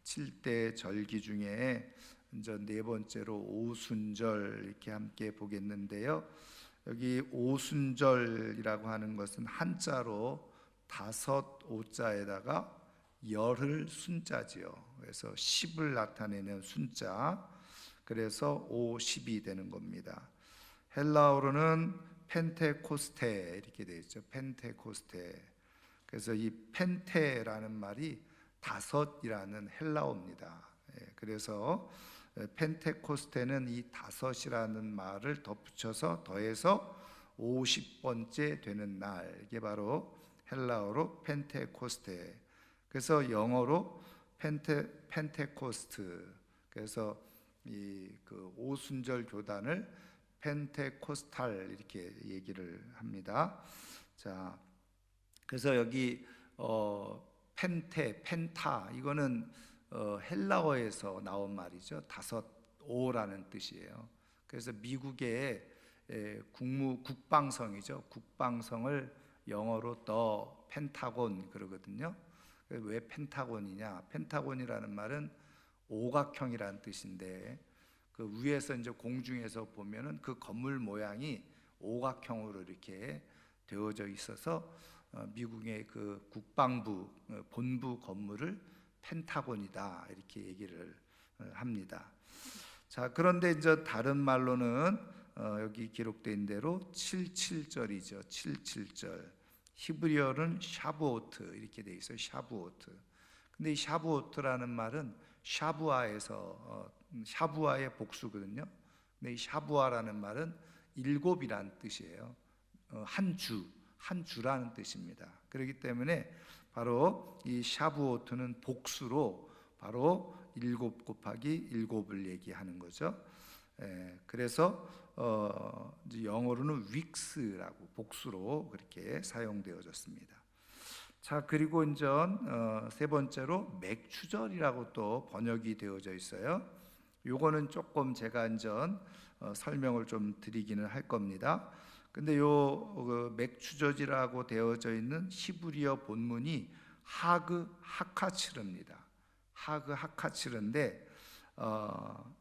7대 절기 중에 이제 네 번째로 오순절 이렇게 함께 보겠는데요. 여기 오순절이라고 하는 것은 한자로 다섯 오자에다가 열을 순자지요. 그래서 10을 나타내는 순자. 그래서 50이 되는 겁니다. 헬라어로는 펜테코스테 이렇게 되어 있죠. 펜테코스테. 그래서 이 펜테라는 말이 다섯이라는 헬라어입니다. 그래서 펜테코스테는 이 다섯이라는 말을 덧붙여서 더해서 50번째 되는 날, 이게 바로 헬라어로 펜테코스테. 그래서 영어로 펜테코스트. 그래서 그 오순절 교단을 펜테코스탈 이렇게 얘기를 합니다. 자, 그래서 여기 펜타 이거는 헬라어에서 나온 말이죠. 다섯 오라는 뜻이에요. 그래서 미국의 국방성이죠. 국방성을 영어로 더 펜타곤 그러거든요. 왜 펜타곤이냐? 펜타곤이라는 말은 오각형이라는 뜻인데, 그 위에서 이제 공중에서 보면은 그 건물 모양이 오각형으로 이렇게 되어져 있어서 미국의 그 국방부 본부 건물을 펜타곤이다 이렇게 얘기를 합니다. 자, 그런데 이제 다른 말로는 여기 기록된 대로 77절이죠. 77절. 히브리어는 샤부오트 이렇게 돼 있어요. 샤부오트. 근데 이 샤부오트라는 말은 샤부아에서 샤부아의 복수거든요. 근데 이 샤부아라는 말은 일곱이라는 뜻이에요. 한 주라는 뜻입니다. 그렇기 때문에 바로 이 샤부오트는 복수로 바로 7 곱하기 7을 얘기하는 거죠. 그래서 이제 영어로는 윅스라고 복수로 그렇게 사용되어졌습니다. 자, 그리고 이제 세 번째로 맥추절이라고 또 번역이 되어져 있어요. 요거는 조금 제가 이제 설명을 좀 드리기는 할 겁니다. 근데 요 맥추절이라고 되어져 있는 히브리어 본문이 하그 하카츠르입니다. 하그 하카츠르인데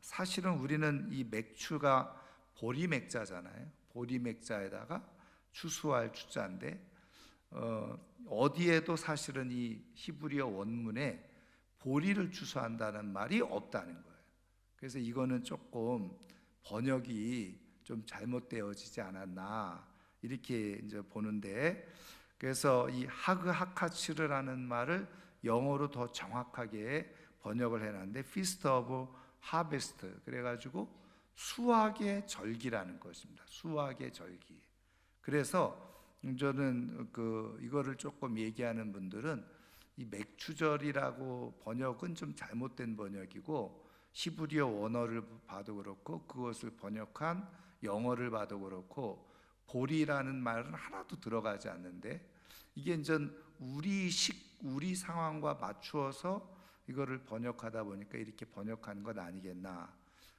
사실은 우리는 이 맥추가 보리맥자잖아요. 보리맥자에다가 추수할 추자인데 어디에도 사실은 이 히브리어 원문에 보리를 추수한다는 말이 없다는 거예요. 그래서 이거는 조금 번역이 좀 잘못되어지지 않았나 이렇게 이제 보는데, 그래서 이 하그 하카츠르라는 말을 영어로 더 정확하게 번역을 해놨는데 Feast of Harvest 그래가지고 수확의 절기라는 것입니다. 수확의 절기. 그래서 저는 이거를 조금 얘기하는 분들은 이 맥추절이라고 번역은 좀 잘못된 번역이고, 히브리어 원어를 봐도 그렇고 그것을 번역한 영어를 봐도 그렇고 보리라는 말은 하나도 들어가지 않는데, 이게 이제 우리 상황과 맞추어서 이거를 번역하다 보니까 이렇게 번역한 건 아니겠나.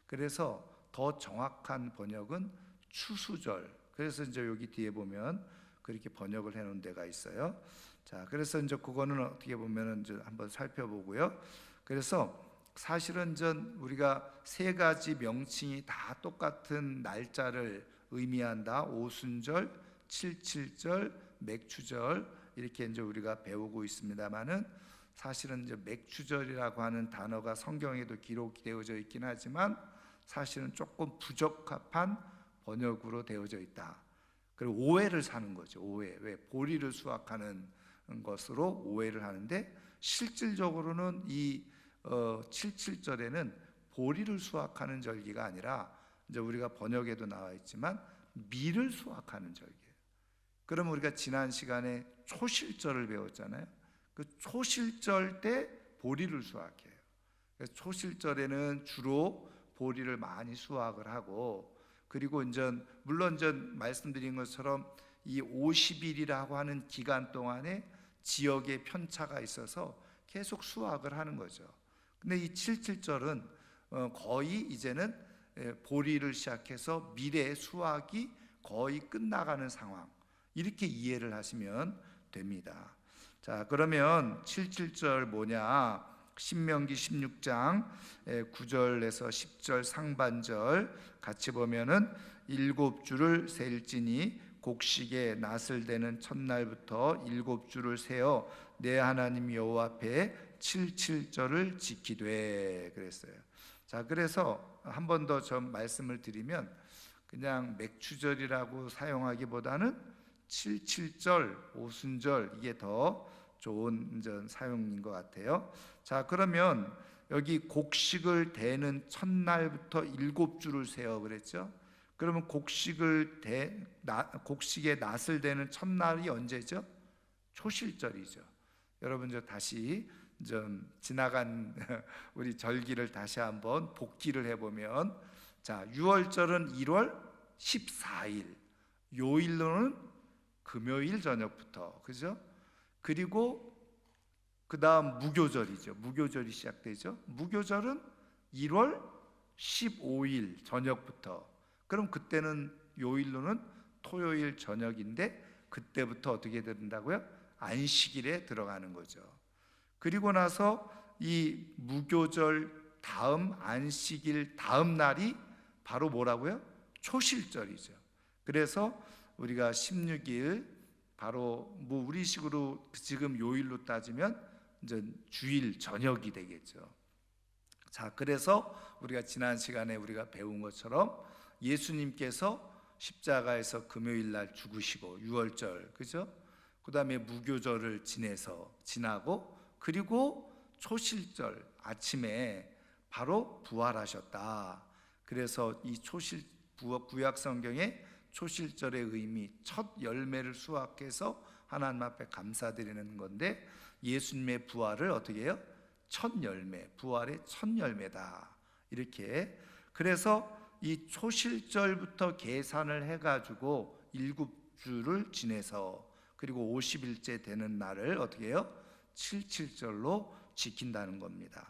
그래서 더 정확한 번역은 추수절. 그래서 이제 여기 뒤에 보면 그렇게 번역을 해놓은 데가 있어요. 자, 그래서 이제 그거는 어떻게 보면은 이제 한번 살펴보고요. 그래서 사실은 우리가 세 가지 명칭이 다 똑같은 날짜를 의미한다. 오순절, 칠칠절, 맥추절 이렇게 이제 우리가 배우고 있습니다만은, 사실은 이제 맥추절이라고 하는 단어가 성경에도 기록되어져 있긴 하지만 사실은 조금 부적합한 번역으로 되어져 있다. 그리고 오해를 사는 거죠. 오해. 왜 보리를 수확하는 것으로 오해를 하는데, 실질적으로는 이 77절에는 보리를 수확하는 절기가 아니라 이제 우리가 번역에도 나와 있지만 밀을 수확하는 절기예요. 그럼 우리가 지난 시간에 초실절을 배웠잖아요. 그 초실절 때 보리를 수확해요. 그래서 초실절에는 주로 보리를 많이 수확을 하고, 그리고 이제 물론 말씀드린 것처럼 이 50일이라고 하는 기간 동안에 지역의 편차가 있어서 계속 수확을 하는 거죠. 근데 이 77절은 거의 이제는 보리를 시작해서 밀의 수확이 거의 끝나가는 상황, 이렇게 이해를 하시면 됩니다. 자, 그러면 77절 뭐냐? 신명기 16장 9절에서 10절 상반절 같이 보면은 7주를 셀지니 곡식에 낫을 대는 첫날부터 7주를 세어 내 하나님 여호와 앞에 77절을 지키되 그랬어요. 자, 그래서 한 번 더 좀 말씀을 드리면 그냥 맥추절이라고 사용하기보다는 77절, 오순절 이게 더 좋은 사용인 것 같아요. 자, 그러면 여기 곡식을 대는 첫날부터 7주를 세어 그랬죠. 그러면 곡식에 낫을 대는 첫날이 언제죠? 초실절이죠. 여러분 저 다시 좀 지나간 우리 절기를 다시 한번 복기를 해보면, 자, 6월절은 1월 14일, 요일로는 금요일 저녁부터, 그죠? 그리고 그 다음 무교절이죠. 무교절이 시작되죠. 무교절은 1월 15일 저녁부터. 그럼 그때는 요일로는 토요일 저녁인데 그때부터 어떻게 된다고요? 안식일에 들어가는 거죠. 그리고 나서 이 무교절 다음 안식일 다음 날이 바로 뭐라고요? 초실절이죠. 그래서 우리가 16일 바로 뭐 우리식으로 지금 요일로 따지면 이제 주일 저녁이 되겠죠. 자, 그래서 우리가 지난 시간에 우리가 배운 것처럼 예수님께서 십자가에서 금요일 날 죽으시고 6월절, 그죠? 그 다음에 무교절을 지나고 그리고 초실절 아침에 바로 부활하셨다. 그래서 이 구약 성경의 초실절의 의미, 첫 열매를 수확해서 하나님 앞에 감사드리는 건데, 예수님의 부활을 어떻게 해요? 첫 열매, 부활의 첫 열매다. 이렇게. 그래서 이 초실절부터 계산을 해가지고 7주를 지내서 그리고 50일째 되는 날을 어떻게 해요? 77절로 지킨다는 겁니다.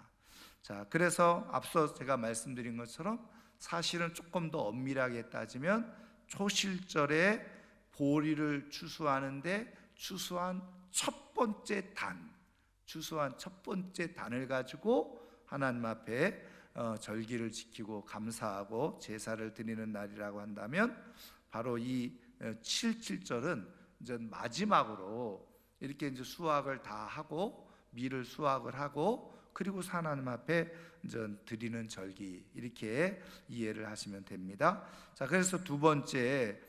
자, 그래서 앞서 제가 말씀드린 것처럼 사실은 조금 더 엄밀하게 따지면 초실절에 보리를 추수하는데 추수한 첫 번째 단을 가지고 하나님 앞에 절기를 지키고 감사하고 제사를 드리는 날이라고 한다면, 바로 이 77절은 이제 마지막으로 이렇게 이제 수확을 다 하고 밀을 수확을 하고 그리고 하나님 앞에 이제 드리는 절기, 이렇게 이해를 하시면 됩니다. 자, 그래서 두 번째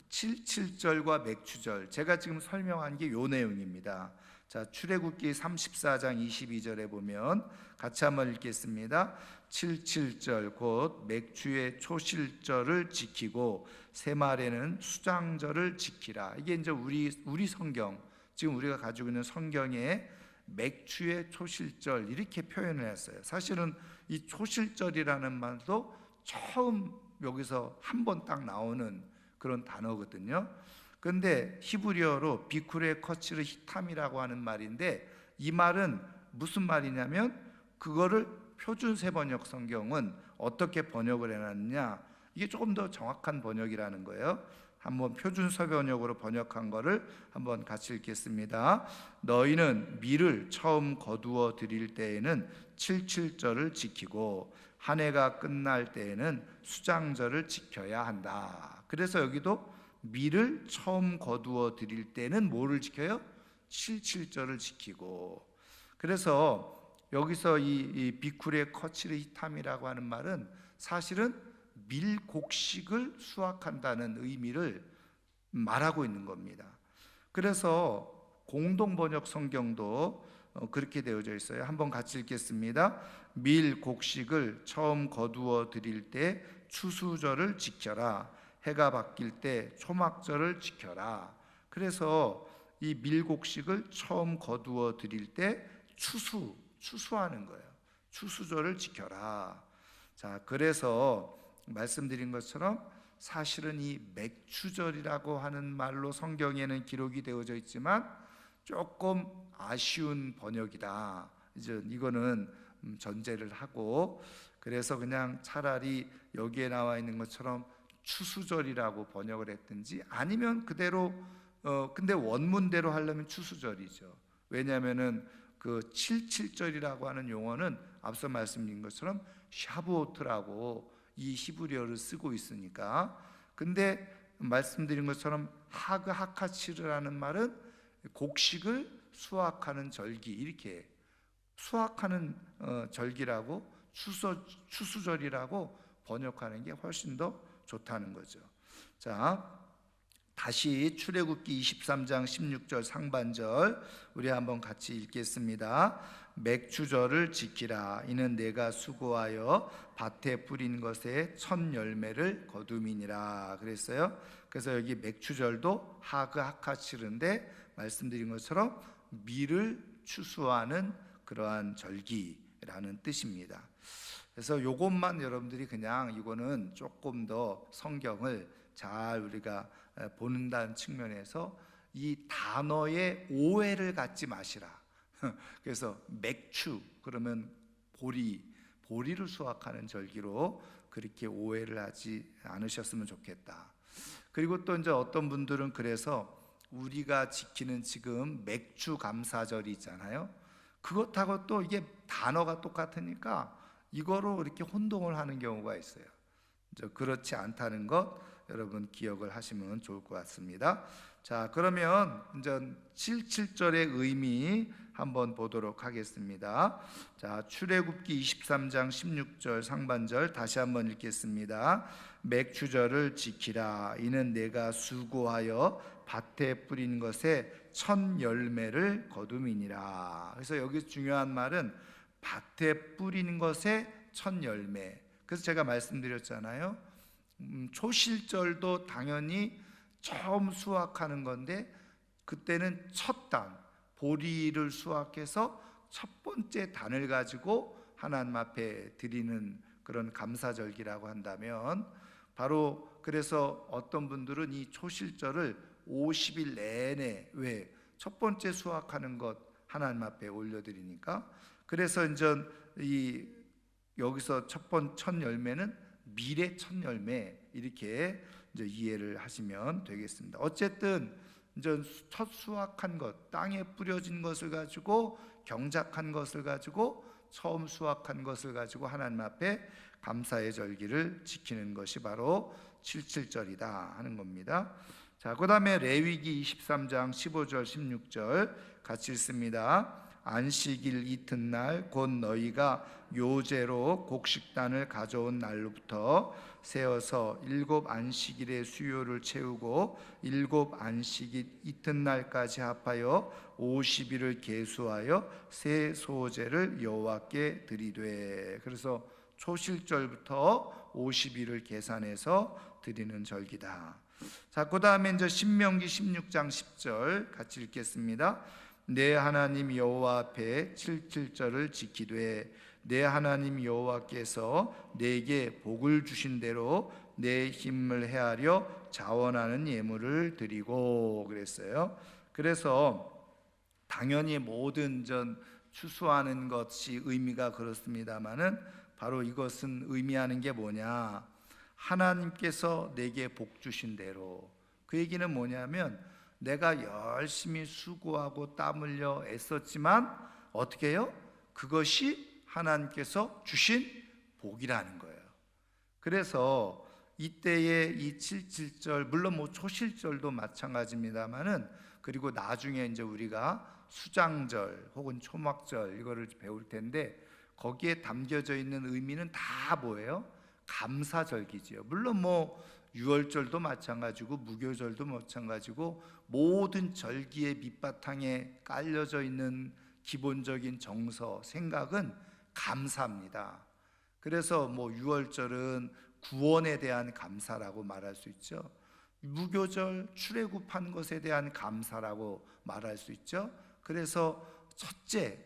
77절과 맥추절, 제가 지금 설명한 게 요 내용입니다. 자, 출애굽기 34장 22절에 보면 같이 한번 읽겠습니다. 77절 곧 맥추의 초실절을 지키고 새말에는 수장절을 지키라. 이게 이제 우리 성경, 지금 우리가 가지고 있는 성경에 맥추의 초실절 이렇게 표현을 했어요. 사실은 이 초실절이라는 말도 처음 여기서 한 번 딱 나오는 그런 단어거든요. 그런데 히브리어로 비쿠레 커치르 히탐이라고 하는 말인데, 이 말은 무슨 말이냐면, 그거를 표준 세번역 성경은 어떻게 번역을 해놨느냐, 이게 조금 더 정확한 번역이라는 거예요. 한번 표준 세번역으로 번역한 거를 한번 같이 읽겠습니다. 너희는 밀을 처음 거두어 드릴 때에는 77절을 지키고 한 해가 끝날 때에는 수장절을 지켜야 한다. 그래서 여기도 밀을 처음 거두어 드릴 때는 뭐를 지켜요? 77절을 지키고. 그래서 여기서 이 비쿠레 커치르 히탐이라고 하는 말은 사실은 밀곡식을 수확한다는 의미를 말하고 있는 겁니다. 그래서 공동번역 성경도 그렇게 되어져 있어요. 한번 같이 읽겠습니다. 밀곡식을 처음 거두어 드릴 때 추수절을 지켜라. 해가 바뀔 때 초막절을 지켜라. 그래서 이 밀곡식을 처음 거두어 드릴 때 추수하는 거예요. 추수절을 지켜라. 자, 그래서 말씀드린 것처럼 사실은 이 맥추절이라고 하는 말로 성경에는 기록이 되어져 있지만 조금 아쉬운 번역이다. 이제 이거는 전제를 하고, 그래서 그냥 차라리 여기에 나와 있는 것처럼 추수절이라고 번역을 했든지, 아니면 그대로 근데 원문대로 하려면 추수절이죠. 왜냐하면은 그 77절이라고 하는 용어는 앞서 말씀드린 것처럼 샤부오트라고 이 히브리어를 쓰고 있으니까. 근데 말씀드린 것처럼 하그 하카치르라는 말은 곡식을 수확하는 절기, 이렇게 수확하는 절기라고 추수절이라고 번역하는 게 훨씬 더 좋다는 거죠. 자, 다시 출애굽기 23장 16절 상반절 우리 한번 같이 읽겠습니다. 맥추절을 지키라. 이는 내가 수고하여 밭에 뿌린 것에 첫 열매를 거둠이니라 그랬어요. 그래서 여기 맥추절도 하그 하카치르인데 말씀드린 것처럼 밀을 추수하는 그러한 절기라는 뜻입니다. 그래서 요것만 여러분들이 그냥 이거는 조금 더 성경을 잘 우리가 보는다는 측면에서 이 단어의 오해를 갖지 마시라. 그래서 맥추 그러면 보리를 수확하는 절기로 그렇게 오해를 하지 않으셨으면 좋겠다. 그리고 또 이제 어떤 분들은 그래서 우리가 지키는 지금 맥주 감사절이 있잖아요. 그것하고 또 이게 단어가 똑같으니까 이거로 이렇게 혼동을 하는 경우가 있어요. 그렇지 않다는 것 여러분 기억을 하시면 좋을 것 같습니다. 자, 그러면 이제 77절의 의미 한번 보도록 하겠습니다. 자, 출애굽기 23장 16절 상반절 다시 한번 읽겠습니다. 맥추절을 지키라. 이는 내가 수고하여 밭에 뿌린 것에 첫 열매를 거둠이니라. 그래서 여기 중요한 말은 밭에 뿌리는 것에 첫 열매. 그래서 제가 말씀드렸잖아요. 초실절도 당연히 처음 수확하는 건데 그때는 첫 단, 보리를 수확해서 첫 번째 단을 가지고 하나님 앞에 드리는 그런 감사절기라고 한다면, 바로 그래서 어떤 분들은 이 초실절을 50일 내내 왜 첫 번째 수확하는 것 하나님 앞에 올려드리니까, 그래서 이제 이 여기서 첫 열매는 밀의 첫 열매, 이렇게 이제 이해를 하시면 되겠습니다. 어쨌든 이제 첫 수확한 것, 땅에 뿌려진 것을 가지고, 경작한 것을 가지고, 처음 수확한 것을 가지고 하나님 앞에 감사의 절기를 지키는 것이 바로 77절이다 하는 겁니다. 자, 그 다음에 레위기 23장 15절 16절 같이 읽습니다. 안식일 이튿날 곧 너희가 요제로 곡식단을 가져온 날로부터 세어서 7 안식일의 수요를 채우고 7 안식일 이튿날까지 합하여 50일을 계수하여 새 소제를 여호와께 드리되. 그래서 초실절부터 50일을 계산해서 드리는 절기다. 자, 그 다음에 이제 신명기 16장 10절 같이 읽겠습니다. 내 하나님 여호와 앞에 77절을 지키되 내 하나님 여호와께서 내게 복을 주신 대로 내 힘을 헤아려 자원하는 예물을 드리고 그랬어요. 그래서 당연히 모든 추수하는 것이 의미가 그렇습니다만은 바로 이것은 의미하는 게 뭐냐, 하나님께서 내게 복 주신 대로. 그 얘기는 뭐냐면 내가 열심히 수고하고 땀 흘려 애썼지만 어떻게 해요? 그것이 하나님께서 주신 복이라는 거예요. 그래서 이때의 이 77절, 물론 뭐 초실절도 마찬가지입니다만은, 그리고 나중에 이제 우리가 수장절 혹은 초막절 이거를 배울 텐데, 거기에 담겨져 있는 의미는 다 뭐예요? 감사절기지요. 물론 뭐 유월절도 마찬가지고 무교절도 마찬가지고 모든 절기의 밑바탕에 깔려져 있는 기본적인 정서, 생각은 감사입니다. 그래서 뭐 유월절은 구원에 대한 감사라고 말할 수 있죠. 무교절 출애굽한 것에 대한 감사라고 말할 수 있죠. 그래서 첫째,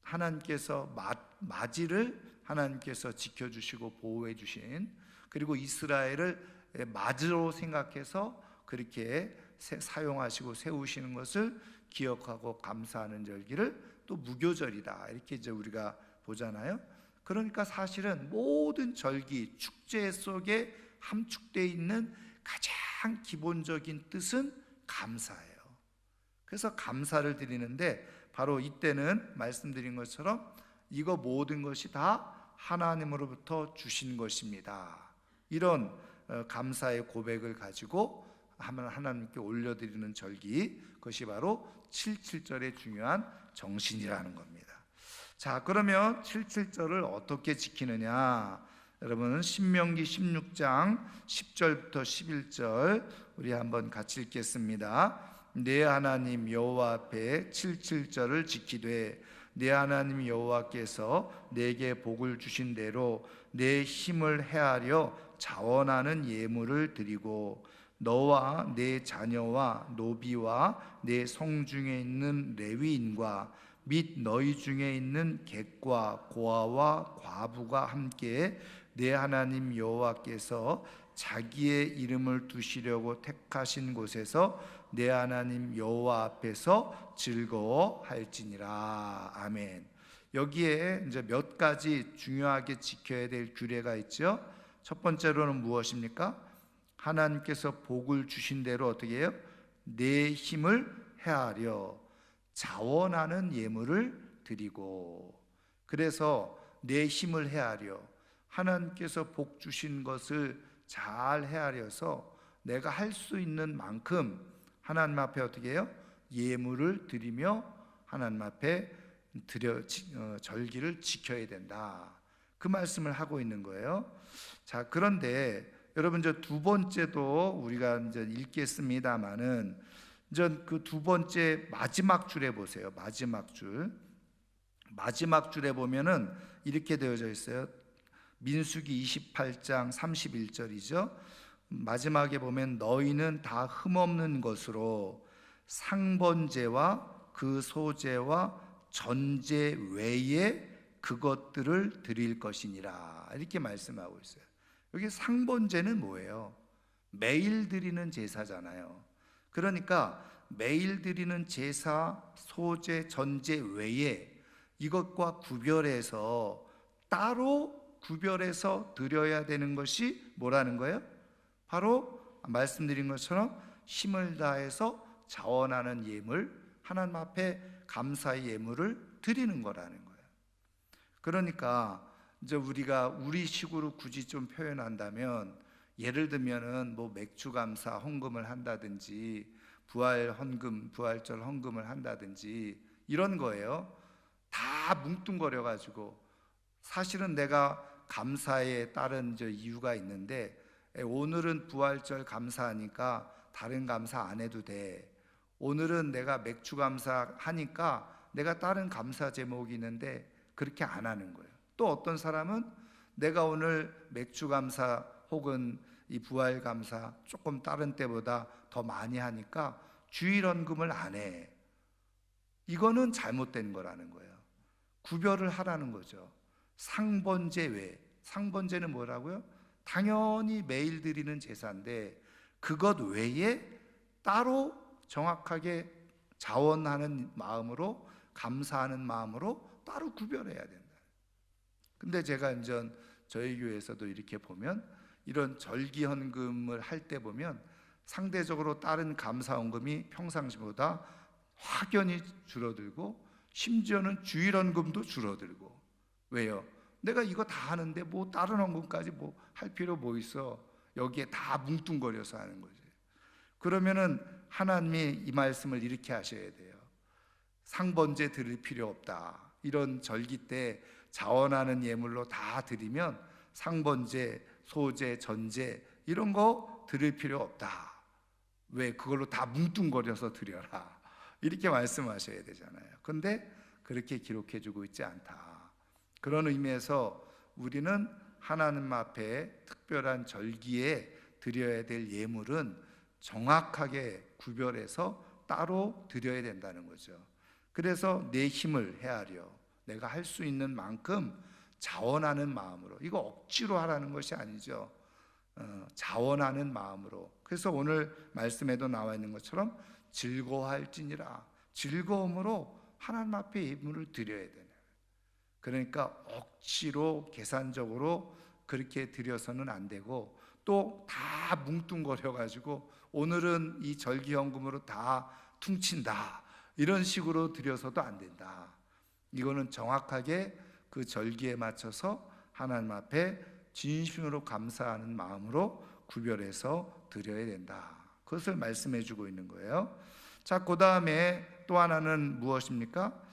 하나님께서 맞이를 하나님께서 지켜주시고 보호해 주신, 그리고 이스라엘을 맞으로 생각해서 그렇게 사용하시고 세우시는 것을 기억하고 감사하는 절기를 또 무교절이다, 이렇게 이제 우리가 보잖아요. 그러니까 사실은 모든 절기, 축제 속에 함축되어 있는 가장 기본적인 뜻은 감사예요. 그래서 감사를 드리는데 바로 이때는 말씀드린 것처럼 이거 모든 것이 다 하나님으로부터 주신 것입니다. 이런 감사의 고백을 가지고 하나님께 올려드리는 절기, 그것이 바로 77절의 중요한 정신이라는 겁니다. 자, 그러면 77절을 어떻게 지키느냐? 여러분은 신명기 16장 10절부터 11절 우리 한번 같이 읽겠습니다. 내 하나님 여호와 앞에 77절을 지키되 내 하나님 여호와께서 내게 복을 주신 대로 내 힘을 헤아려 자원하는 예물을 드리고 너와 내 자녀와 노비와 내 성중에 있는 레위인과 및 너희 중에 있는 객과 고아와 과부가 함께 내 하나님 여호와께서 자기의 이름을 두시려고 택하신 곳에서 내 하나님 여호와 앞에서 즐거워할지니라. 아멘. 여기에 이제 몇 가지 중요하게 지켜야 될 규례가 있죠. 첫 번째로는 무엇입니까? 하나님께서 복을 주신 대로 어떻게 해요? 내 힘을 헤아려 자원하는 예물을 드리고, 그래서 내 힘을 헤아려 하나님께서 복 주신 것을 잘 헤아려서 내가 할 수 있는 만큼 하나님 앞에 어떻게 해요? 예물을 드리며 하나님 앞에 절기를 지켜야 된다. 그 말씀을 하고 있는 거예요. 자, 그런데 여러분 저 두 번째도 우리가 이제 읽겠습니다만은 이제 그 두 번째 마지막 줄에 보세요. 마지막 줄에 보면은 이렇게 되어져 있어요. 민수기 28장 31절이죠. 마지막에 보면 너희는 다 흠없는 것으로 상번제와 그 소제와 전제 외에 그것들을 드릴 것이니라. 이렇게 말씀하고 있어요. 여기 상번제는 뭐예요? 매일 드리는 제사잖아요. 그러니까 매일 드리는 제사, 소제, 전제 외에 이것과 구별해서 따로 구별해서 드려야 되는 것이 뭐라는 거예요? 바로 말씀드린 것처럼 힘을 다해서 자원하는 예물, 하나님 앞에 감사의 예물을 드리는 거라는 거예요. 그러니까 이제 우리가 우리식으로 굳이 좀 표현한다면, 예를 들면은 뭐 맥주 감사 헌금을 한다든지 부활 헌금, 부활절 헌금을 한다든지 이런 거예요. 다 뭉뚱거려 가지고 사실은 내가 감사에 따른 이유가 있는데 오늘은 부활절 감사하니까 다른 감사 안 해도 돼. 오늘은 내가 맥주 감사하니까 내가 다른 감사 제목이 있는데 그렇게 안 하는 거예요. 또 어떤 사람은 내가 오늘 맥주 감사 혹은 이 부활 감사 조금 다른 때보다 더 많이 하니까 주일 헌금을 안 해. 이거는 잘못된 거라는 거예요. 구별을 하라는 거죠. 상번제 외, 상번제는 뭐라고요? 당연히 매일 드리는 제사인데 그것 외에 따로 정확하게 자원하는 마음으로, 감사하는 마음으로 따로 구별해야 된다. 근데 제가 이제 저희 교회에서도 이렇게 보면 이런 절기 헌금을 할 때 보면 상대적으로 다른 감사 헌금이 평상시보다 확연히 줄어들고 심지어는 주일 헌금도 줄어들고. 왜요? 내가 이거 다 하는데 뭐 다른 헌금까지 뭐 할 필요 뭐 있어? 여기에 다 뭉뚱거려서 하는 거지. 그러면은 하나님이 이 말씀을 이렇게 하셔야 돼요. 상번제 드릴 필요 없다. 이런 절기 때 자원하는 예물로 다 드리면 상번제, 소제, 전제 이런 거 드릴 필요 없다. 왜? 그걸로 다 뭉뚱거려서 드려라. 이렇게 말씀하셔야 되잖아요. 근데 그렇게 기록해주고 있지 않다. 그런 의미에서 우리는 하나님 앞에 특별한 절기에 드려야 될 예물은 정확하게 구별해서 따로 드려야 된다는 거죠. 그래서 내 힘을 헤아려 내가 할 수 있는 만큼 자원하는 마음으로, 이거 억지로 하라는 것이 아니죠. 자원하는 마음으로. 그래서 오늘 말씀에도 나와 있는 것처럼 즐거워할지니라. 즐거움으로 하나님 앞에 예물을 드려야 되네. 그러니까 억지로 계산적으로 그렇게 드려서는 안 되고 또 다 뭉뚱거려 가지고 오늘은 이 절기헌금으로 다 퉁친다. 이런 식으로 드려서도 안 된다. 이거는 정확하게 그 절기에 맞춰서 하나님 앞에 진심으로 감사하는 마음으로 구별해서 드려야 된다. 그것을 말씀해 주고 있는 거예요. 자, 그 다음에 또 하나는 무엇입니까?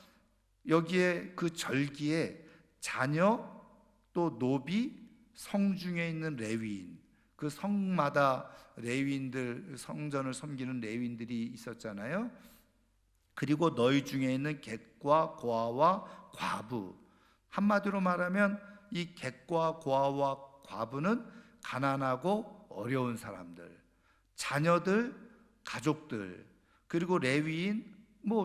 여기에 그 절기에 자녀 또 노비, 성중에 있는 레위인, 그 성마다 레위인들, 성전을 섬기는 레위인들이 있었잖아요. 그리고 너희 중에 있는 객과 고아와 과부. 한마디로 말하면 이 객과 고아와 과부는 가난하고 어려운 사람들, 자녀들, 가족들, 그리고 레위인,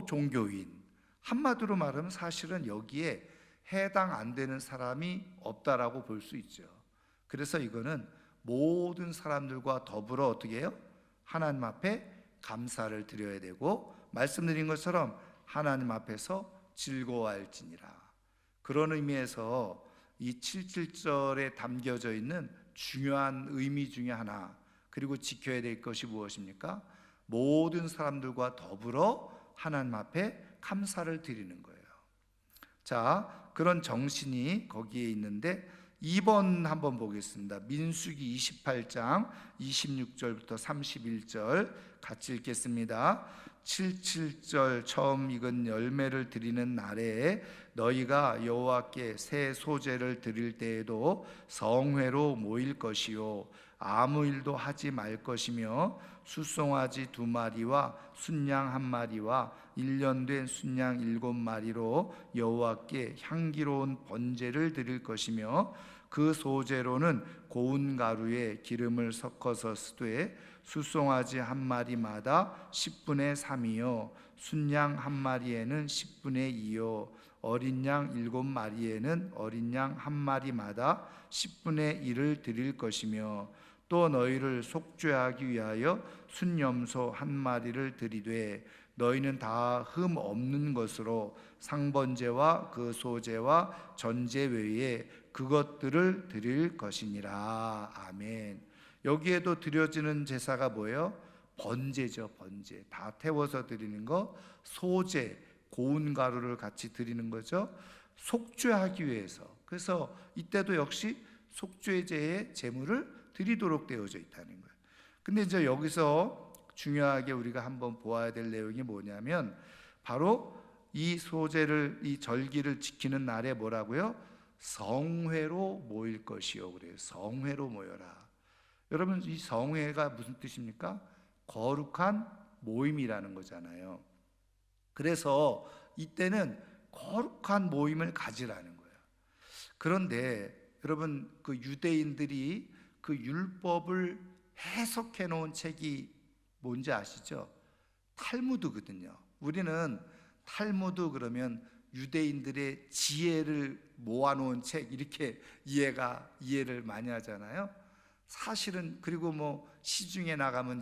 종교인. 한마디로 말하면 사실은 여기에 해당 안 되는 사람이 없다라고 볼 수 있죠. 그래서 이거는 모든 사람들과 더불어 어떻게 해요? 하나님 앞에 감사를 드려야 되고, 말씀드린 것처럼 하나님 앞에서 즐거워할지니라. 그런 의미에서 이 77절에 담겨져 있는 중요한 의미 중에 하나, 그리고 지켜야 될 것이 무엇입니까? 모든 사람들과 더불어 하나님 앞에 감사를 드리는 거예요. 자, 그런 정신이 거기에 있는데 2번 한번 보겠습니다. 민수기 28장 26절부터 31절 같이 읽겠습니다. 77절 처음 익은 열매를 드리는 날에 너희가 여호와께 새 소제를 드릴 때에도 성회로 모일 것이요 아무 일도 하지 말 것이며 숫송아지 2마리와 순양 1마리와 1년 된 순양 7마리로 여호와께 향기로운 번제를 드릴 것이며 그 소제로는 고운 가루에 기름을 섞어서 쓰되 숫송아지 1마리마다 10분의 3이요 순양 1마리에는 10분의 2요 어린 양 7마리에는 어린 양 1마리마다 10분의 1을 드릴 것이며 또 너희를 속죄하기 위하여 순염소 1마리를 드리되 너희는 다 흠 없는 것으로 상번제와 그 소제와 전제 외에 그것들을 드릴 것이니라. 아멘. 여기에도 드려지는 제사가 뭐예요? 번제죠. 번제. 다 태워서 드리는 거. 소제, 고운 가루를 같이 드리는 거죠. 속죄하기 위해서. 그래서 이때도 역시 속죄제의 제물을 드리도록 되어져 있다는 거예요. 근데 이제 여기서 중요하게 우리가 한번 보아야 될 내용이 뭐냐면 바로 이 소제를, 이 절기를 지키는 날에 뭐라고요? 성회로 모일 것이요. 그래요. 성회로 모여라. 여러분, 이 성회가 무슨 뜻입니까? 거룩한 모임이라는 거잖아요. 그래서 이때는 거룩한 모임을 가지라는 거예요. 그런데 여러분, 그 유대인들이 그 율법을 해석해 놓은 책이 뭔지 아시죠? 탈무드거든요. 우리는 탈무드 그러면 유대인들의 지혜를 모아놓은 책 이렇게 이해를 많이 하잖아요. 사실은 그리고 시중에 나가면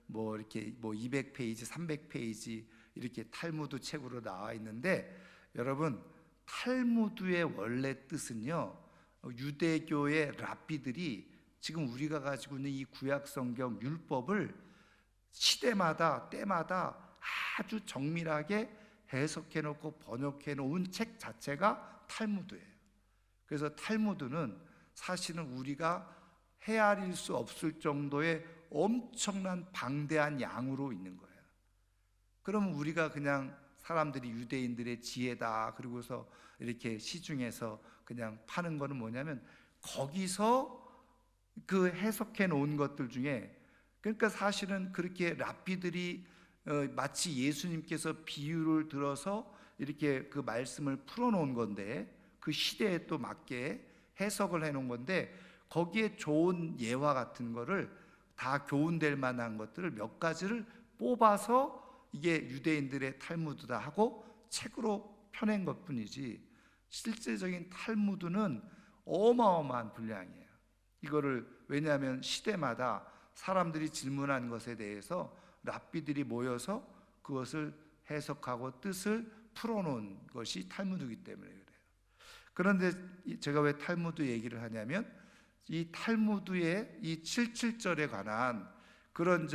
이렇게 200페이지, 300페이지 이렇게 탈무드 책으로 나와 있는데 여러분, 탈무드의 원래 뜻은요, 유대교의 랍비들이 지금 우리가 가지고 있는 이 구약 성경 율법을 시대마다 때마다 아주 정밀하게 해석해 놓고 번역해 놓은 책 자체가 탈무드예요. 그래서 탈무드는 사실은 우리가 헤아릴 수 없을 정도의 엄청난 방대한 양으로 있는 거예요. 그러면 우리가 그냥 사람들이 유대인들의 지혜다 그러고서 이렇게 시중에서 그냥 파는 거는 뭐냐면 거기서 그 해석해 놓은 것들 중에, 그러니까 사실은 그렇게 랍비들이 마치 예수님께서 비유를 들어서 이렇게 그 말씀을 풀어놓은 건데, 그 시대에 또 맞게 해석을 해놓은 건데, 거기에 좋은 예화 같은 거를 다 교훈될 만한 것들을 몇 가지를 뽑아서 이게 유대인들의 탈무드다 하고 책으로 펴낸 것뿐이지, 실제적인 탈무드는 어마어마한 분량이에요. 이거를 왜냐하면 시대마다 사람들이 질문한 것에 대해서 랍비들이 모여서 그것을 해석하고 뜻을 풀어놓은 것이 탈무드이기 때문에 그래요. 그런데 제가 왜 탈무드 얘기를 하냐면 이 탈무드의 이 77절에 관한 그런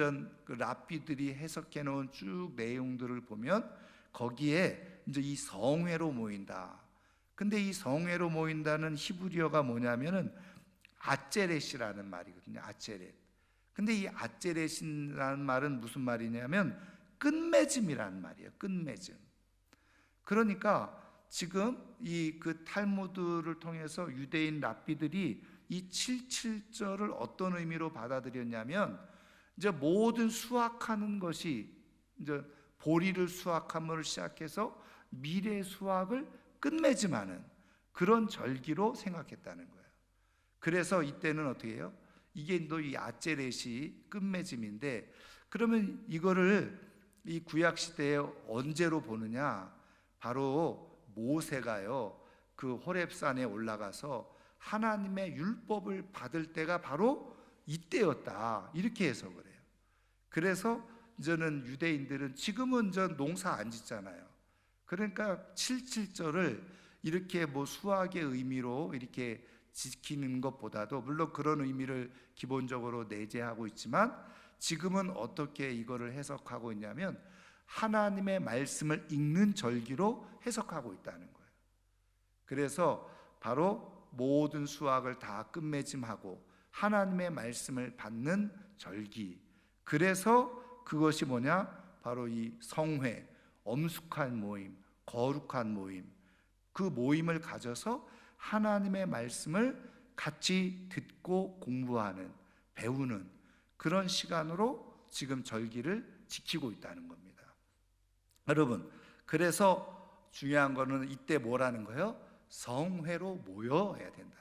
그 랍비들이 해석해 놓은 쭉 내용들을 보면 거기에 이제 이 성회로 모인다. 근데 이 성회로 모인다는 히브리어가 뭐냐면은 아체렛이라는 말이거든요. 아체렛. 근데 이 아체렛이라는 말은 무슨 말이냐면 끝맺음이라는 말이에요. 끝맺음. 그러니까 지금 이 그 탈무드를 통해서 유대인 랍비들이 이 77절을 어떤 의미로 받아들였냐면 이제 모든 수확하는 것이 이제 보리를 수확함을 시작해서 미래 수확을 끝맺음하는 그런 절기로 생각했다는 거예요. 그래서 이때는 어떻게 해요? 이게 또 이 아체렛이 끝맺음인데, 그러면 이거를 이 구약 시대에 언제로 보느냐? 바로 모세가요 그 호렙산에 올라가서 하나님의 율법을 받을 때가 바로 이때였다, 이렇게 해석을 해요. 그래서 이제는 유대인들은 지금은 저 농사 안 짓잖아요. 그러니까 77절을 이렇게 뭐 수학의 의미로 이렇게 지키는 것보다도, 물론 그런 의미를 기본적으로 내재하고 있지만 지금은 어떻게 이거를 해석하고 있냐면 하나님의 말씀을 읽는 절기로 해석하고 있다는 거예요. 그래서 바로 모든 수확을 다 끝맺음하고 하나님의 말씀을 받는 절기. 그래서 그것이 뭐냐? 바로 이 성회, 엄숙한 모임, 거룩한 모임, 그 모임을 가져서 하나님의 말씀을 같이 듣고 공부하는, 배우는 그런 시간으로 지금 절기를 지키고 있다는 겁니다. 여러분, 그래서 중요한 거는 이때 뭐라는 거예요? 성회로 모여야 된다.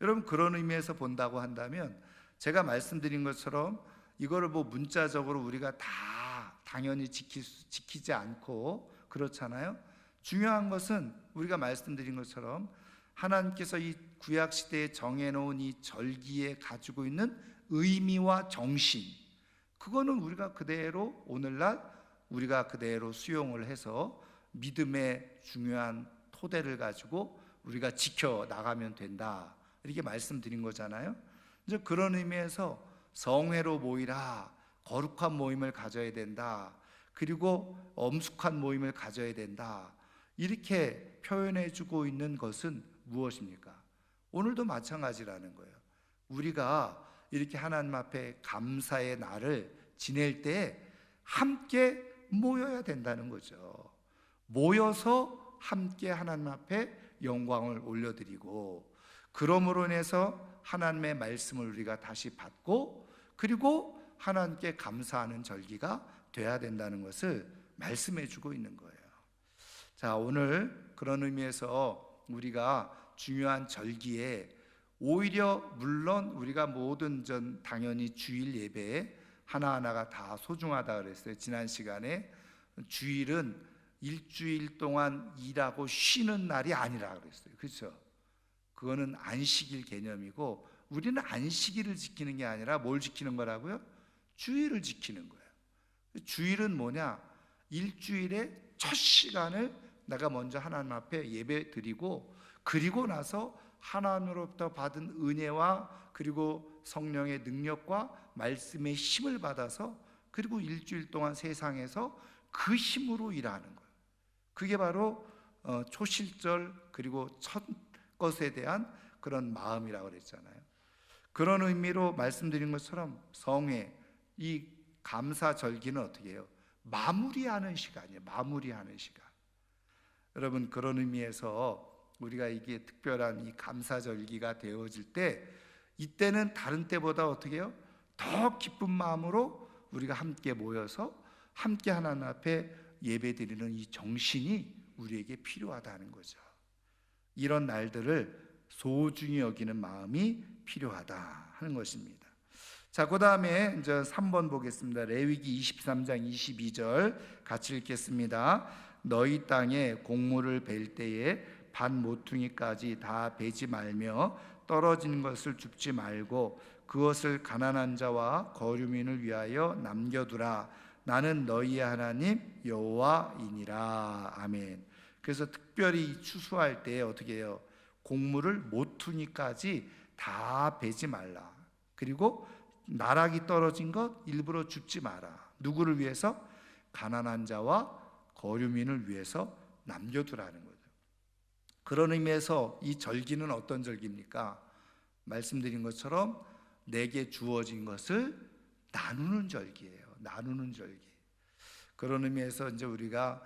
여러분, 그런 의미에서 본다고 한다면 제가 말씀드린 것처럼 이거를 뭐 문자적으로 우리가 다 당연히 지키지 않고 그렇잖아요. 중요한 것은 우리가 말씀드린 것처럼 하나님께서 이 구약 시대에 정해놓은 이 절기에 가지고 있는 의미와 정신, 그거는 우리가 그대로 오늘날 우리가 그대로 수용을 해서 믿음의 중요한 토대를 가지고 우리가 지켜 나가면 된다, 이렇게 말씀드린 거잖아요. 이제 그런 의미에서 성회로 모이라, 거룩한 모임을 가져야 된다, 그리고 엄숙한 모임을 가져야 된다, 이렇게 표현해주고 있는 것은 무엇입니까? 오늘도 마찬가지라는 거예요. 우리가 이렇게 하나님 앞에 감사의 날을 지낼 때 함께 모여야 된다는 거죠. 모여서 함께 하나님 앞에 영광을 올려드리고, 그러므로 인해서 하나님의 말씀을 우리가 다시 받고, 그리고 하나님께 감사하는 절기가 돼야 된다는 것을 말씀해 주고 있는 거예요. 자, 오늘 그런 의미에서 우리가 중요한 절기에 오히려, 물론 우리가 모든 당연히 주일 예배에 하나하나가 다 소중하다 그랬어요. 지난 시간에 주일은 일주일 동안 일하고 쉬는 날이 아니라 그랬어요. 그렇죠? 그거는 안식일 개념이고, 우리는 안식일을 지키는 게 아니라 뭘 지키는 거라고요? 주일을 지키는 거예요. 주일은 뭐냐? 일주일의 첫 시간을 내가 먼저 하나님 앞에 예배 드리고, 그리고 나서 하나님으로부터 받은 은혜와 그리고 성령의 능력과 말씀의 힘을 받아서, 그리고 일주일 동안 세상에서 그 힘으로 일하는 거예요. 그게 바로 초실절, 그리고 첫 것에 대한 그런 마음이라고 그랬잖아요. 그런 의미로 말씀드린 것처럼 성회, 이 감사 절기는 어떻게 해요? 마무리하는 시간이에요. 마무리하는 시간. 여러분, 그런 의미에서 우리가 이게 특별한 이 감사절기가 되어질 때, 이때는 다른 때보다 어떻게 해요? 더 기쁜 마음으로 우리가 함께 모여서 함께 하나님 앞에 예배드리는 이 정신이 우리에게 필요하다는 거죠. 이런 날들을 소중히 여기는 마음이 필요하다 하는 것입니다. 자, 그 다음에 이제 3번 보겠습니다. 레위기 23장 22절 같이 읽겠습니다. 너희 땅에 곡물을 벨 때에 반 모퉁이까지 다 베지 말며 떨어진 것을 줍지 말고 그것을 가난한 자와 거류민을 위하여 남겨두라. 나는 너희의 하나님 여호와이니라. 아멘. 그래서 특별히 추수할 때 어떻게 해요? 곡물을 모퉁이까지 다 베지 말라. 그리고 나락이 떨어진 것 일부러 줍지 마라. 누구를 위해서? 가난한 자와 거류민을 위해서 남겨두라는 거죠. 그런 의미에서 이 절기는 어떤 절기입니까? 말씀드린 것처럼 내게 주어진 것을 나누는 절기예요. 나누는 절기. 그런 의미에서 이제 우리가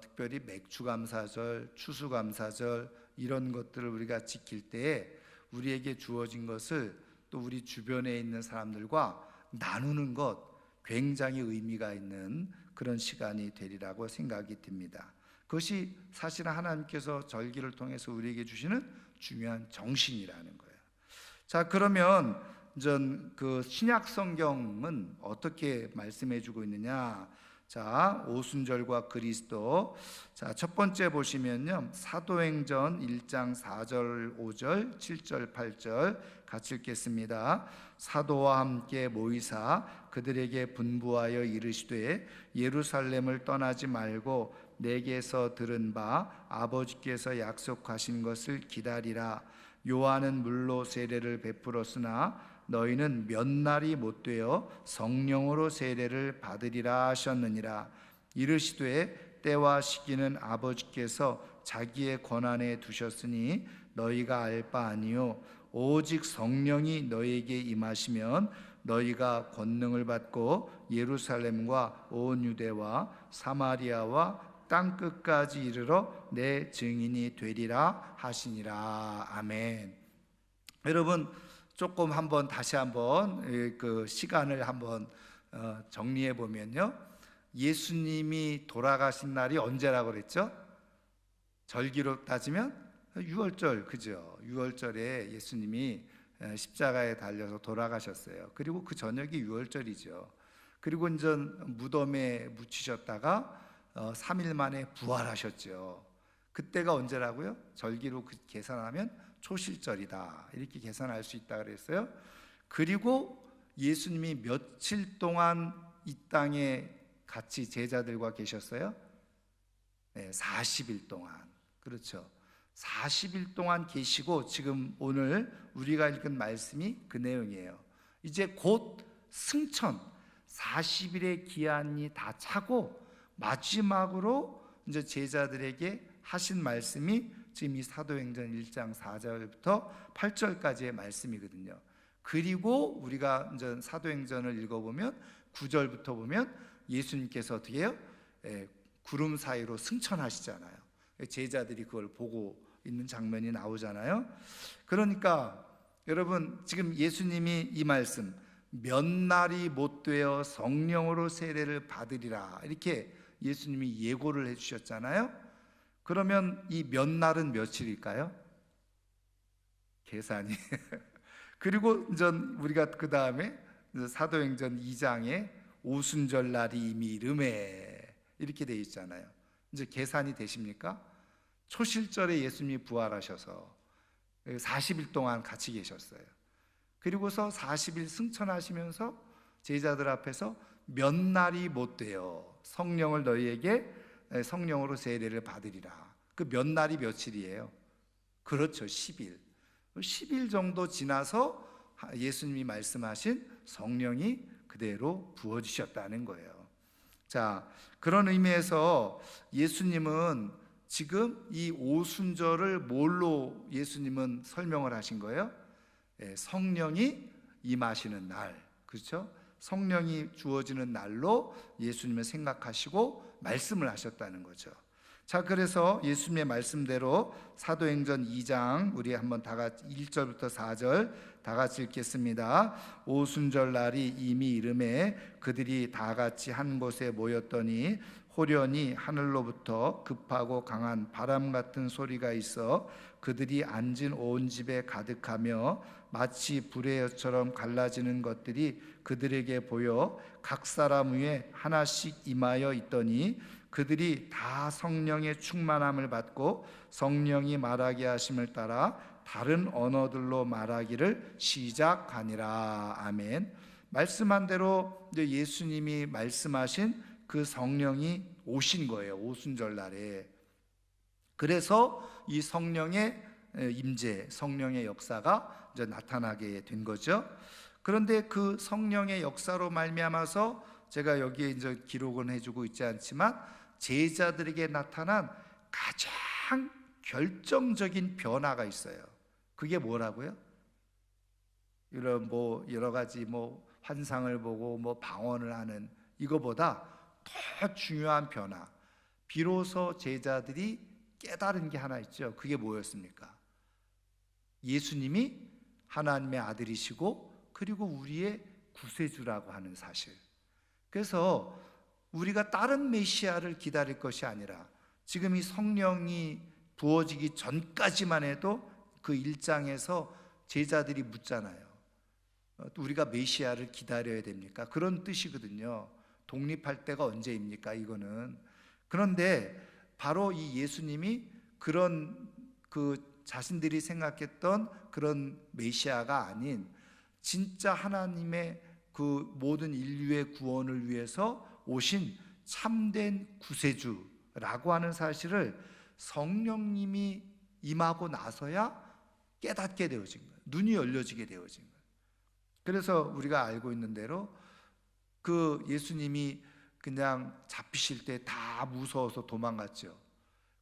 특별히 맥추감사절, 추수감사절 이런 것들을 우리가 지킬 때에 우리에게 주어진 것을 또 우리 주변에 있는 사람들과 나누는 것 굉장히 의미가 있는 그런 시간이 되리라고 생각이 듭니다. 그것이 사실은 하나님께서 절기를 통해서 우리에게 주시는 중요한 정신이라는 거예요. 자, 그러면 그 신약 성경은 어떻게 말씀해 주고 있느냐? 자, 오순절과 그리스도. 자, 첫 번째 보시면요, 사도행전 1장 4절 5절 7절 8절 같이 읽겠습니다. 사도와 함께 모이사 그들에게 분부하여 이르시되 예루살렘을 떠나지 말고 내게서 들은 바 아버지께서 약속하신 것을 기다리라. 요한은 물로 세례를 베풀었으나 너희는 몇 날이 못되어 성령으로 세례를 받으리라 하셨느니라. 이르시되 때와 시기는 아버지께서 자기의 권한에 두셨으니 너희가 알 바 아니요 오직 성령이 너희에게 임하시면 너희가 권능을 받고 예루살렘과 온 유대와 사마리아와 땅 끝까지 이르러 내 증인이 되리라 하시니라. 아멘. 여러분, 조금 한번 다시 한번 그 시간을 한번 정리해 보면요, 예수님이 돌아가신 날이 언제라고 그랬죠? 절기로 따지면 6월절, 그죠? 6월절에 예수님이 십자가에 달려서 돌아가셨어요. 그리고 그 저녁이 6월절이죠. 그리고 이제 무덤에 묻히셨다가 3일 만에 부활하셨죠. 그때가 언제라고요? 절기로 계산하면 초실절이다, 이렇게 계산할 수 있다 그랬어요. 그리고 예수님이 며칠 동안 이 땅에 같이 제자들과 계셨어요? 네, 40일 동안. 그렇죠. 40일 동안 계시고 지금 오늘 우리가 읽은 말씀이 그 내용이에요. 이제 곧 승천, 40일의 기한이 다 차고 마지막으로 이제 제자들에게 하신 말씀이 지금 이 사도행전 1장 4절부터 8절까지의 말씀이거든요. 그리고 우리가 이제 사도행전을 읽어보면 9절부터 보면 예수님께서 어떻게 해요? 구름 사이로 승천하시잖아요. 제자들이 그걸 보고 있는 장면이 나오잖아요. 그러니까 여러분, 지금 예수님이 이 말씀 몇 날이 못되어 성령으로 세례를 받으리라 이렇게 예수님이 예고를 해주셨잖아요. 그러면 이 몇 날은 며칠일까요? 계산이 그리고 이제 우리가 그 다음에 사도행전 2장에 오순절 날이 이미 이름에 이렇게 돼 있잖아요. 이제 계산이 되십니까? 초실절에 예수님이 부활하셔서 40일 동안 같이 계셨어요. 그리고서 40일 승천하시면서 제자들 앞에서 몇 날이 못되어 성령을 너희에게 성령으로 세례를 받으리라. 그 몇 날이 며칠이에요? 그렇죠, 10일. 10일 정도 지나서 예수님이 말씀하신 성령이 그대로 부어주셨다는 거예요. 자, 그런 의미에서 예수님은 지금 이 오순절을 뭘로 예수님은 설명을 하신 거예요? 성령이 임하시는 날, 그렇죠? 성령이 주어지는 날로 예수님을 생각하시고 말씀을 하셨다는 거죠. 자, 그래서 예수님의 말씀대로 사도행전 2장 우리 한번 다 같이 1절부터 4절 다 같이 읽겠습니다. 오순절 날이 이미 이름에 그들이 다 같이 한 곳에 모였더니 호련히 하늘로부터 급하고 강한 바람 같은 소리가 있어 그들이 앉은 온 집에 가득하며 마치 불의 엿처럼 갈라지는 것들이 그들에게 보여 각 사람 위에 하나씩 임하여 있더니 그들이 다 성령의 충만함을 받고 성령이 말하게 하심을 따라 다른 언어들로 말하기를 시작하니라. 아멘. 말씀한 대로 이제 예수님이 말씀하신 그 성령이 오신 거예요, 오순절 날에. 그래서 이 성령의 임재, 성령의 역사가 이제 나타나게 된 거죠. 그런데 그 성령의 역사로 말미암아서 제가 여기에 이제 기록은 해주고 있지 않지만 제자들에게 나타난 가장 결정적인 변화가 있어요. 그게 뭐라고요? 이런 여러 가지 환상을 보고 방언을 하는 이거보다 더 중요한 변화. 비로소 제자들이 깨달은 게 하나 있죠. 그게 뭐였습니까? 예수님이 하나님의 아들이시고 그리고 우리의 구세주라고 하는 사실. 그래서 우리가 다른 메시아를 기다릴 것이 아니라 지금 이 성령이 부어지기 전까지만 해도 그 1장에서 제자들이 묻잖아요. 우리가 메시아를 기다려야 됩니까? 그런 뜻이거든요. 독립할 때가 언제입니까? 이거는. 그런데 바로 이 예수님이 그런 자신들이 생각했던 그런 메시아가 아닌 진짜 하나님의 그 모든 인류의 구원을 위해서 오신 참된 구세주라고 하는 사실을 성령님이 임하고 나서야 깨닫게 되어진 거예요. 눈이 열려지게 되어진 거예요. 그래서 우리가 알고 있는 대로 그 예수님이 그냥 잡히실 때 다 무서워서 도망갔죠.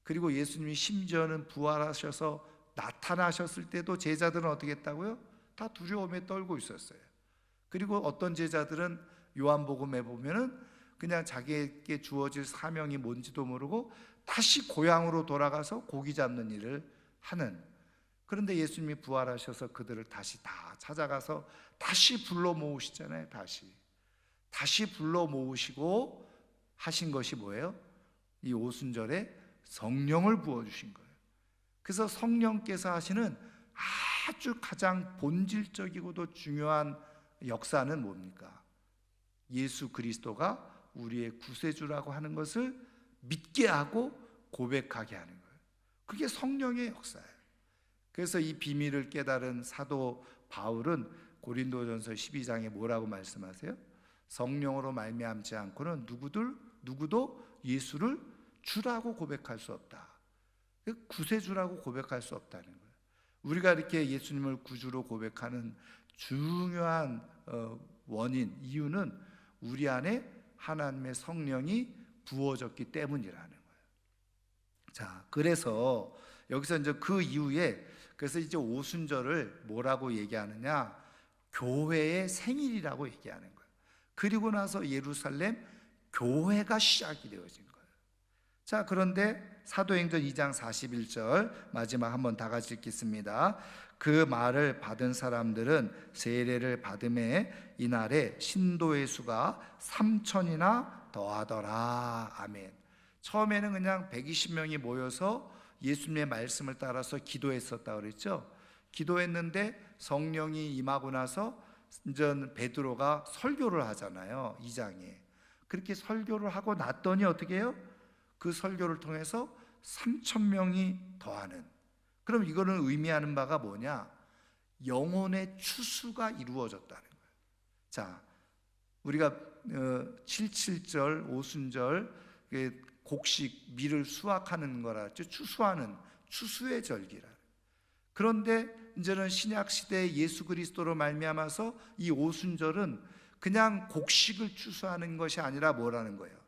그리고 예수님이 심지어는 부활하셔서 나타나셨을 때도 제자들은 어떻게 했다고요? 다 두려움에 떨고 있었어요. 그리고 어떤 제자들은 요한복음에 보면은 그냥 자기에게 주어질 사명이 뭔지도 모르고 다시 고향으로 돌아가서 고기 잡는 일을 하는. 그런데 예수님이 부활하셔서 그들을 다시 다 찾아가서 다시 불러 모으시잖아요. 다시 불러 모으시고 하신 것이 뭐예요? 이 오순절에 성령을 부어주신 거예요. 그래서 성령께서 하시는 아주 가장 본질적이고도 중요한 역사는 뭡니까? 예수 그리스도가 우리의 구세주라고 하는 것을 믿게 하고 고백하게 하는 거예요. 그게 성령의 역사예요. 그래서 이 비밀을 깨달은 사도 바울은 고린도전서 12장에 뭐라고 말씀하세요? 성령으로 말미암지 않고는 누구도 예수를 주라고 고백할 수 없다. 구세주라고 고백할 수 없다는 거예요. 우리가 이렇게 예수님을 구주로 고백하는 중요한 원인, 이유는 우리 안에 하나님의 성령이 부어졌기 때문이라는 거예요. 자, 그래서 여기서 이제 그 이후에 그래서 이제 오순절을 뭐라고 얘기하느냐? 교회의 생일이라고 얘기하는 거예요. 그리고 나서 예루살렘 교회가 시작이 되어진 거예요. 자, 그런데 사도행전 2장 41절 마지막 한번 다 같이 읽겠습니다. 그 말을 받은 사람들은 세례를 받음에 이날에 신도의 수가 3,000이나 더하더라. 아멘. 처음에는 그냥 120명이 모여서 예수님의 말씀을 따라서 기도했었다고 그랬죠. 기도했는데 성령이 임하고 나서 이제 베드로가 설교를 하잖아요. 2장에. 그렇게 설교를 하고 났더니 어떻게 해요? 그 설교를 통해서 3,000명이 더하는. 그럼 이거는 의미하는 바가 뭐냐? 영혼의 추수가 이루어졌다는 거예요. 자, 우리가 77절 오순절 곡식 밀을 수확하는 거라 했죠. 추수하는 추수의 절기라. 그런데 이제는 신약 시대의 예수 그리스도로 말미암아서 이 오순절은 그냥 곡식을 추수하는 것이 아니라 뭐라는 거예요?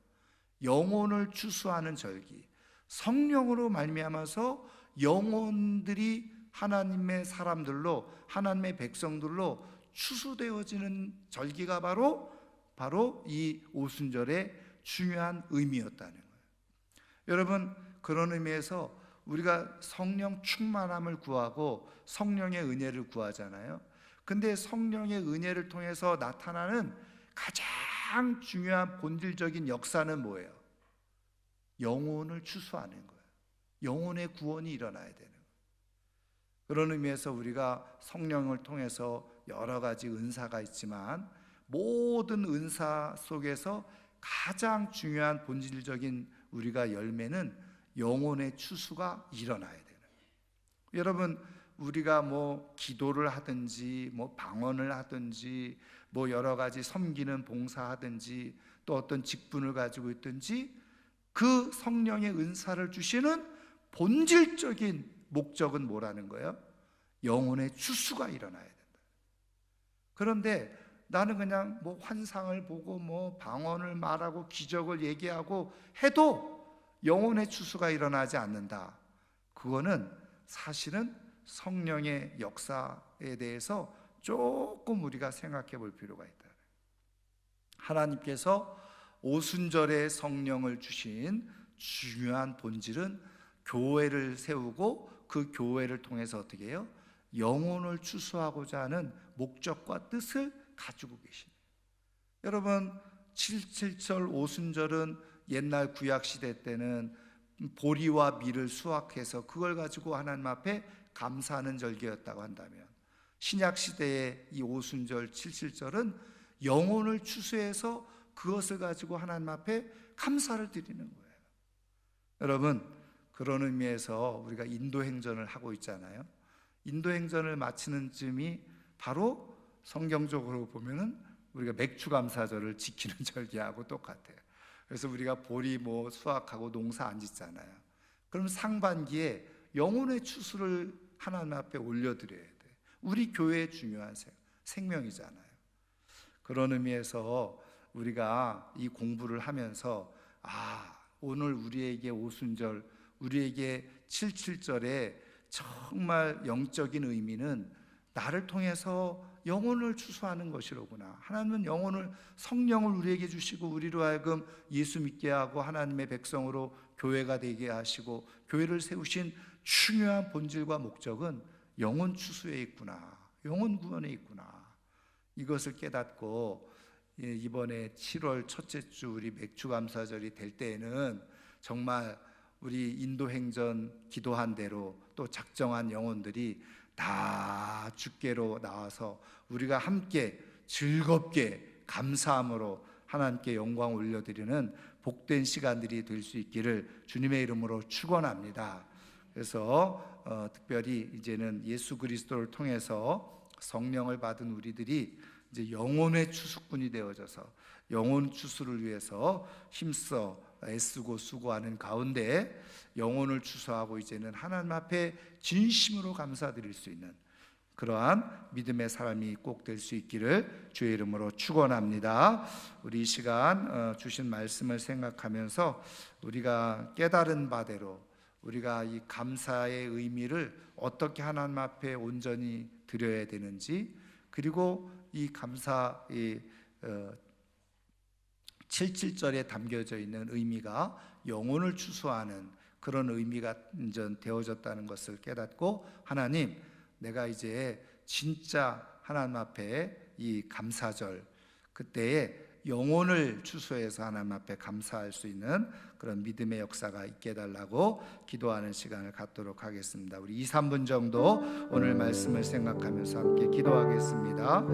영혼을 추수하는 절기. 성령으로 말미암아서 영혼들이 하나님의 사람들로, 하나님의 백성들로 추수되어지는 절기가 바로 이 오순절의 중요한 의미였다는 거예요. 여러분, 그런 의미에서 우리가 성령 충만함을 구하고 성령의 은혜를 구하잖아요. 근데 성령의 은혜를 통해서 나타나는 가장 중요한 본질적인 역사는 뭐예요? 영혼을 추수하는 거예요. 영혼의 구원이 일어나야 되는 거예요. 그런 의미에서 우리가 성령을 통해서 여러 가지 은사가 있지만 모든 은사 속에서 가장 중요한 본질적인 우리가 열매는 영혼의 추수가 일어나야 되는 거예요. 여러분, 우리가 기도를 하든지 방언을 하든지 여러 가지 섬기는 봉사하든지 또 어떤 직분을 가지고 있든지 그 성령의 은사를 주시는 본질적인 목적은 뭐라는 거예요? 영혼의 추수가 일어나야 된다. 그런데 나는 그냥 환상을 보고 방언을 말하고 기적을 얘기하고 해도 영혼의 추수가 일어나지 않는다. 그거는 사실은 성령의 역사에 대해서 조금 우리가 생각해 볼 필요가 있다. 하나님께서 오순절에 성령을 주신 중요한 본질은 교회를 세우고 그 교회를 통해서 어떻게 해요? 영혼을 추수하고자 하는 목적과 뜻을 가지고 계십니다. 여러분, 7.7절 오순절은 옛날 구약시대 때는 보리와 밀을 수확해서 그걸 가지고 하나님 앞에 감사하는 절기였다고 한다면, 신약시대의 이 오순절 7.7절은 영혼을 추수해서 그것을 가지고 하나님 앞에 감사를 드리는 거예요. 여러분, 그런 의미에서 우리가 인도행전을 하고 있잖아요. 인도행전을 마치는 쯤이 바로 성경적으로 보면은 우리가 맥추감사절을 지키는 절기하고 똑같아요. 그래서 우리가 보리 수확하고 농사 안 짓잖아요. 그럼 상반기에 영혼의 추수를 하나님 앞에 올려드려야 돼. 우리 교회의 중요한 생명이잖아요. 그런 의미에서 우리가 이 공부를 하면서 오늘 우리에게 오순절, 우리에게 7.7절에 정말 영적인 의미는 나를 통해서 영혼을 추수하는 것이로구나. 하나님은 성령을 우리에게 주시고 우리로 하여금 예수 믿게 하고 하나님의 백성으로 교회가 되게 하시고 교회를 세우신 중요한 본질과 목적은 영혼 추수에 있구나, 영혼 구원에 있구나. 이것을 깨닫고 이번에 7월 첫째 주 우리 맥주감사절이 될 때에는 정말 우리 인도행전 기도한 대로 또 작정한 영혼들이 다 주께로 나와서 우리가 함께 즐겁게 감사함으로 하나님께 영광 올려드리는 복된 시간들이 될 수 있기를 주님의 이름으로 축원합니다. 그래서 특별히 이제는 예수 그리스도를 통해서 성령을 받은 우리들이 이제 영혼의 추수꾼이 되어져서 영혼 추수를 위해서 힘써 애쓰고 수고하는 가운데 영혼을 추수하고 이제는 하나님 앞에 진심으로 감사드릴 수 있는 그러한 믿음의 사람이 꼭 될 수 있기를 주의 이름으로 축원합니다. 우리 이 시간 주신 말씀을 생각하면서 우리가 깨달은 바대로 우리가 이 감사의 의미를 어떻게 하나님 앞에 온전히 드려야 되는지, 그리고 이 감사 7.7절에 담겨져 있는 의미가 영혼을 추수하는 그런 의미가 되어졌다는 것을 깨닫고, 하나님, 내가 이제 진짜 하나님 앞에 이 감사절 그때에 영혼을 추수해서 하나님 앞에 감사할 수 있는 그런 믿음의 역사가 있게 해달라고 기도하는 시간을 갖도록 하겠습니다. 우리 2, 3분 정도 오늘 말씀을 생각하면서 함께 기도하겠습니다.